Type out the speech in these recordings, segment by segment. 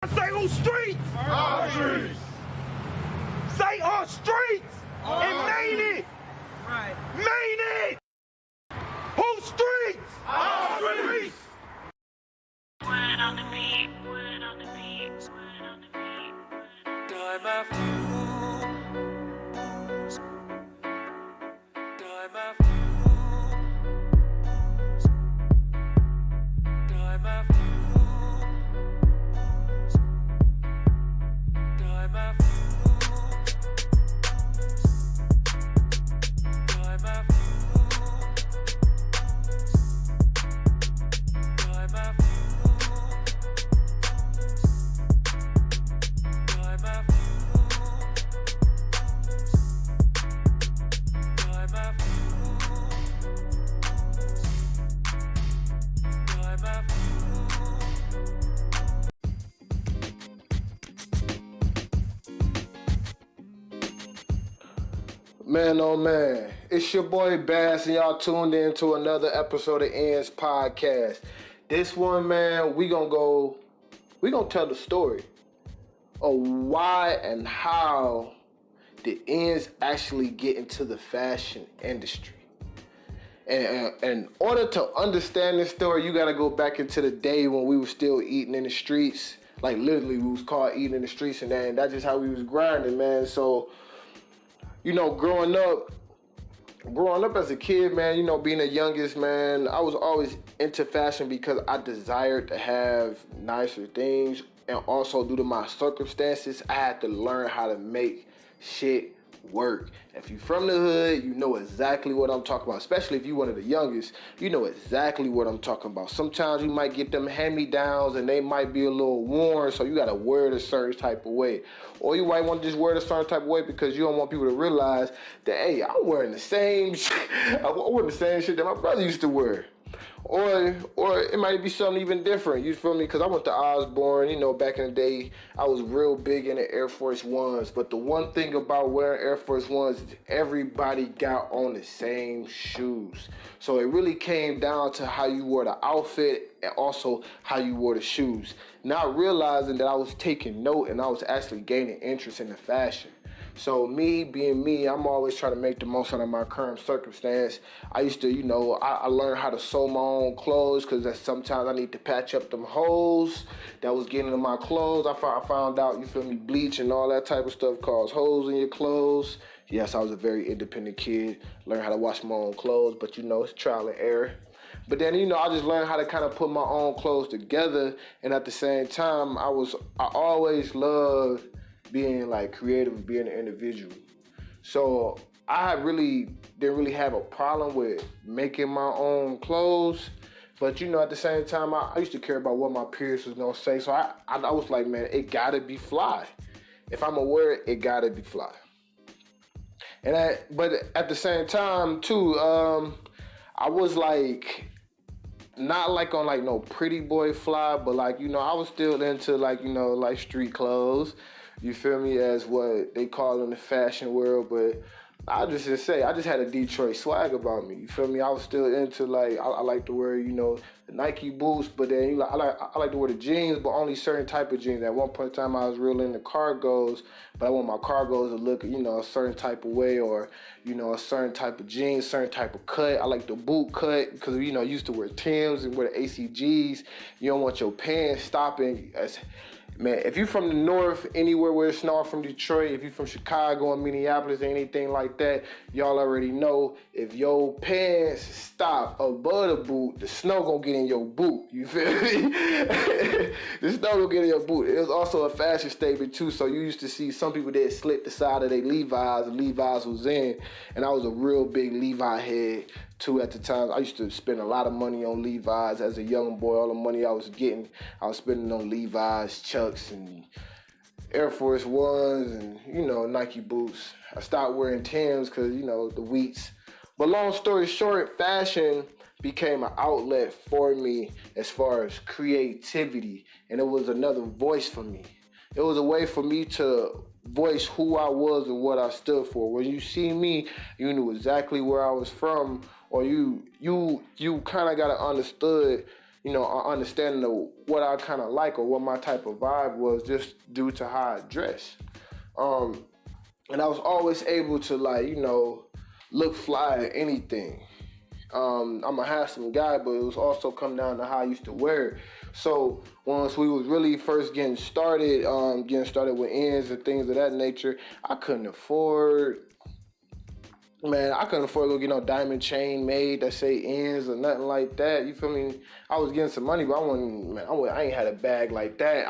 Say on streets. Our streets. Say on streets. And made it. Right. Made it. Whose streets? Our streets. Word on the beat, word on the beat, word on the beat. Time after time after time after time after time after time after Man, oh man, it's your boy Bazz, and y'all tuned in to another episode of Ends Podcast. This one, man, we gonna tell the story of why and how the Ends actually get into the fashion industry. And in order to understand this story, you gotta go back into the day when we were still eating in the streets. Like literally, we was caught eating in the streets, and that's just how we was grinding, man. So, you know, growing up as a kid, man, you know, being the youngest, man, I was always into fashion because I desired to have nicer things. And also due to my circumstances, I had to learn how to make shit work. If you're from the hood, you know exactly what I'm talking about. Especially if you're one of the youngest, you know exactly what I'm talking about. Sometimes you might get them hand-me-downs and they might be a little worn, so you gotta wear it a certain type of way. Or you might want to just wear it a certain type of way because you don't want people to realize that, hey, I'm wearing the same shit. I'm wearing the same shit that my brother used to wear. Or it might be something even different, you feel me? Because I went to Osborne, you know, back in the day, I was real big into Air Force Ones. But the one thing about wearing Air Force Ones is everybody got on the same shoes. So it really came down to how you wore the outfit and also how you wore the shoes. Not realizing that I was taking note and I was actually gaining interest in the fashion. So me being me, I'm always trying to make the most out of my current circumstance. I used to, you know, I learned how to sew my own clothes because sometimes I need to patch up them holes that was getting in my clothes. I found out, you feel me, bleach and all that type of stuff cause holes in your clothes. Yes, I was a very independent kid. Learned how to wash my own clothes, but you know, it's trial and error. But then, you know, I just learned how to kind of put my own clothes together. And at the same time, I always loved being like creative, being an individual. So I didn't really have a problem with making my own clothes. But you know, at the same time, I used to care about what my peers was gonna say. So I was like, man, it gotta be fly. If I'm gonna wear it, it gotta be fly. But at the same time too, I was like, not like on like no pretty boy fly, but like, you know, I was still into like, you know, like street clothes. You feel me, as what they call in the fashion world, but I just had a Detroit swag about me. You feel me? I was still into like I like to wear, you know, the Nike boots, but then I like to wear the jeans, but only certain type of jeans. At one point in time, I was real into cargos, but I want my cargos to look, you know, a certain type of way, or you know, a certain type of jeans, certain type of cut. I like the boot cut because you know I used to wear Timbs and wear the ACGs. You don't want your pants stopping. Man, if you're from the north, anywhere where it's snow, from Detroit, if you're from Chicago or Minneapolis or anything like that, y'all already know if your pants stop above the boot, the snow gonna get in your boot. You feel me? The snow gonna get in your boot. It was also a fashion statement too, so you used to see some people that slit the side of their Levi's, and Levi's was in, and I was a real big Levi head too at the time. I used to spend a lot of money on Levi's as a young boy. All the money I was getting, I was spending on Levi's, Chucks, and Air Force Ones, and, you know, Nike boots. I stopped wearing Timbs because, you know, the wheats. But long story short, fashion became an outlet for me as far as creativity, and it was another voice for me. It was a way for me to voice who I was and what I stood for. When you see me, you knew exactly where I was from, or you kind of got to understood understanding of what I kind of like or what my type of vibe was just due to how I dress. And I was always able to look fly at anything. I'm a handsome guy, but it was also come down to how I used to wear it. So once we was really first getting started with ends and things of that nature, I couldn't afford to go get no diamond chain made that say ends or nothing like that. You feel me? I was getting some money, but I ain't had a bag like that.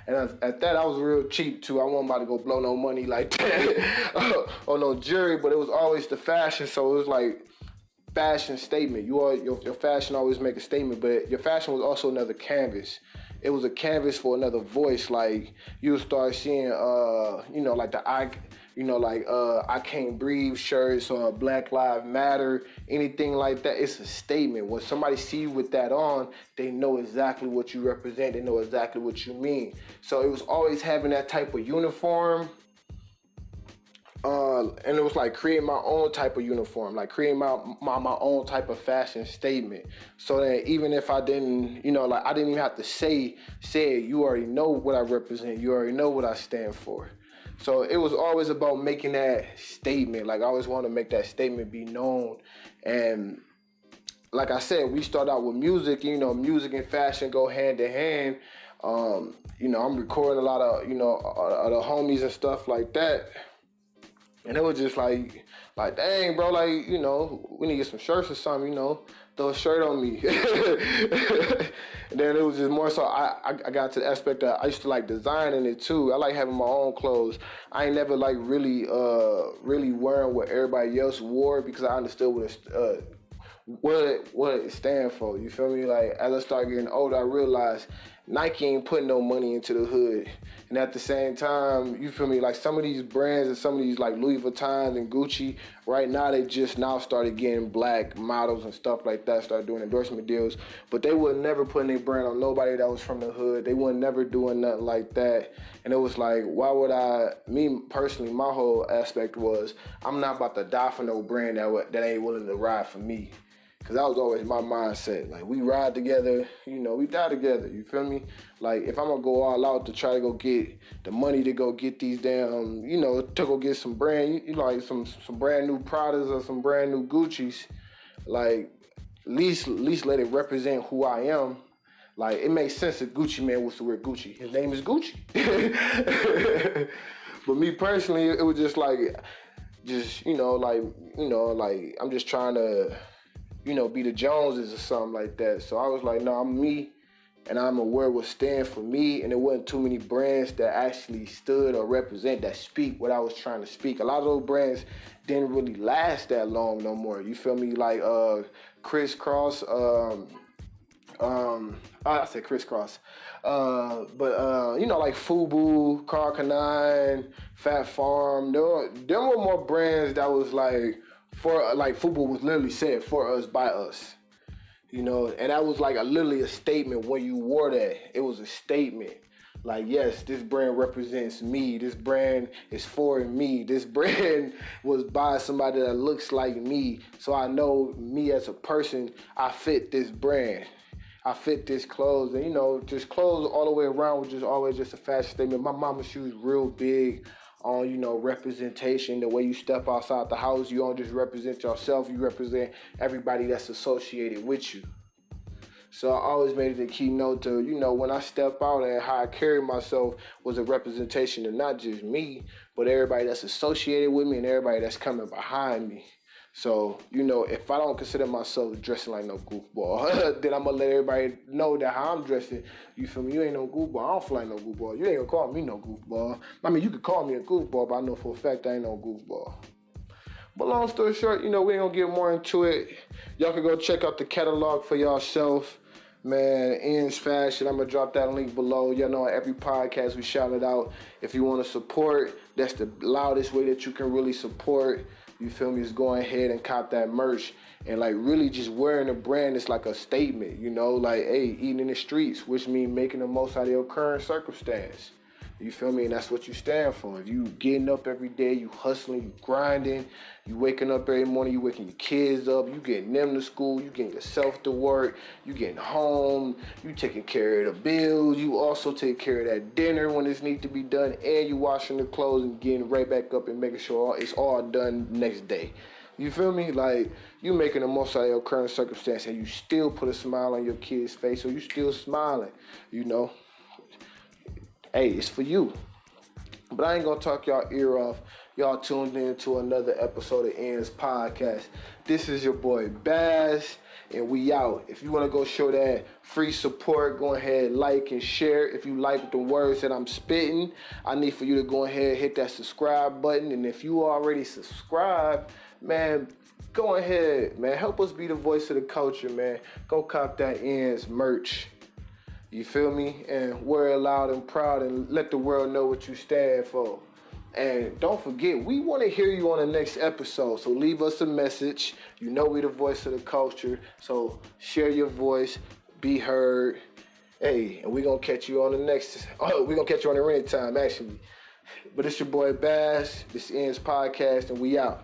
At that, I was real cheap too. I wasn't about to go blow no money like that or no jewelry, but it was always the fashion. So it was like fashion statement. Your fashion always make a statement, but your fashion was also another canvas. It was a canvas for another voice. Like you'll start seeing, I Can't Breathe shirts or Black Lives Matter, anything like that. It's a statement. When somebody see you with that on, they know exactly what you represent. They know exactly what you mean. So it was always having that type of uniform. And it was like creating my own type of uniform, like creating my own type of fashion statement. So that even if I didn't, I didn't even have to say it, you already know what I represent. You already know what I stand for. So it was always about making that statement. Like I always wanted to make that statement be known. And like I said, we start out with music. Music and fashion go hand in hand. I'm recording a lot of, the homies and stuff like that. And it was just like, dang, bro, we need to get some shirts or something, throw a shirt on me. And then it was just more so I got to the aspect that I used to like designing it too. I like having my own clothes. I ain't never really wearing what everybody else wore because I understood what it stand for. You feel me? Like as I started getting older, I realized Nike ain't putting no money into the hood. And at the same time, you feel me? Like some of these brands and some of these like Louis Vuittons and Gucci, right now they just now started getting black models and stuff like that, started doing endorsement deals. But they would never put their brand on nobody that was from the hood. They would never doing nothing like that. And it was like, why would me personally, my whole aspect was, I'm not about to die for no brand that ain't willing to ride for me. Cause that was always my mindset. Like we ride together, we die together. You feel me? Like if I'm gonna go all out to try to go get the money to go get these damn, to go get some brand, some brand new Pradas or some brand new Gucci's. Like at least let it represent who I am. Like it makes sense if Gucci man was to wear Gucci. His name is Gucci. But me personally, it was just like, I'm just trying to, be the Joneses or something like that. So I was like, no, I'm me, and I'm aware what stands for me, and there wasn't too many brands that actually stood or represent that speak what I was trying to speak. A lot of those brands didn't really last that long no more. You feel me? Like Crisscross, I said Crisscross. Like Fubu, Carl Canine, Fat Farm, there were more brands that was like, Fubu was literally said for us, by us, and that was like literally a statement when you wore that. It was a statement. Like, yes, this brand represents me. This brand is for me. This brand was by somebody that looks like me. So I know me as a person, I fit this brand. I fit this clothes. And, just clothes all the way around was just always just a fashion statement. My mama's shoes real big on, representation. The way you step outside the house, you don't just represent yourself, you represent everybody that's associated with you. So I always made it a keynote to, when I step out and how I carry myself was a representation of not just me, but everybody that's associated with me and everybody that's coming behind me. So, if I don't consider myself dressing like no goofball, then I'm going to let everybody know that how I'm dressing. You feel me? You ain't no goofball. I don't feel like no goofball. You ain't going to call me no goofball. I mean, you could call me a goofball, but I know for a fact I ain't no goofball. But long story short, we ain't going to get more into it. Y'all can go check out the catalog for yourself. Man, Ends Fashion. I'm going to drop that link below. Y'all know every podcast we shout it out. If you want to support, that's the loudest way that you can really support. You feel me? Just go ahead and cop that merch and really just wearing a brand is like a statement, hey, eating in the streets, which means making the most out of your current circumstance. You feel me? And that's what you stand for. If you getting up every day, you hustling, you grinding, you waking up every morning, you waking your kids up, you getting them to school, you getting yourself to work, you getting home, you taking care of the bills, you also take care of that dinner when it needs to be done, and you washing the clothes and getting right back up and making sure it's all done next day. You feel me? Like, you making the most out of your current circumstance, and you still put a smile on your kid's face, so you still smiling, you know? Hey, it's for you. But I ain't gonna talk y'all ear off. Y'all tuned in to another episode of Ian's Podcast. This is your boy Bazz, and we out. If you wanna go show that free support, go ahead, like and share. If you like the words that I'm spitting, I need for you to go ahead, hit that subscribe button. And if you already subscribed, man, go ahead, man. Help us be the voice of the culture, man. Go cop that Ian's merch. You feel me? And wear it loud and proud and let the world know what you stand for. And don't forget, we want to hear you on the next episode. So leave us a message. You know we the voice of the culture. So share your voice, be heard. Hey, and we going to catch you on the next, we going to catch you on the ring time, actually. But it's your boy Bazz. This ends podcast, and we out.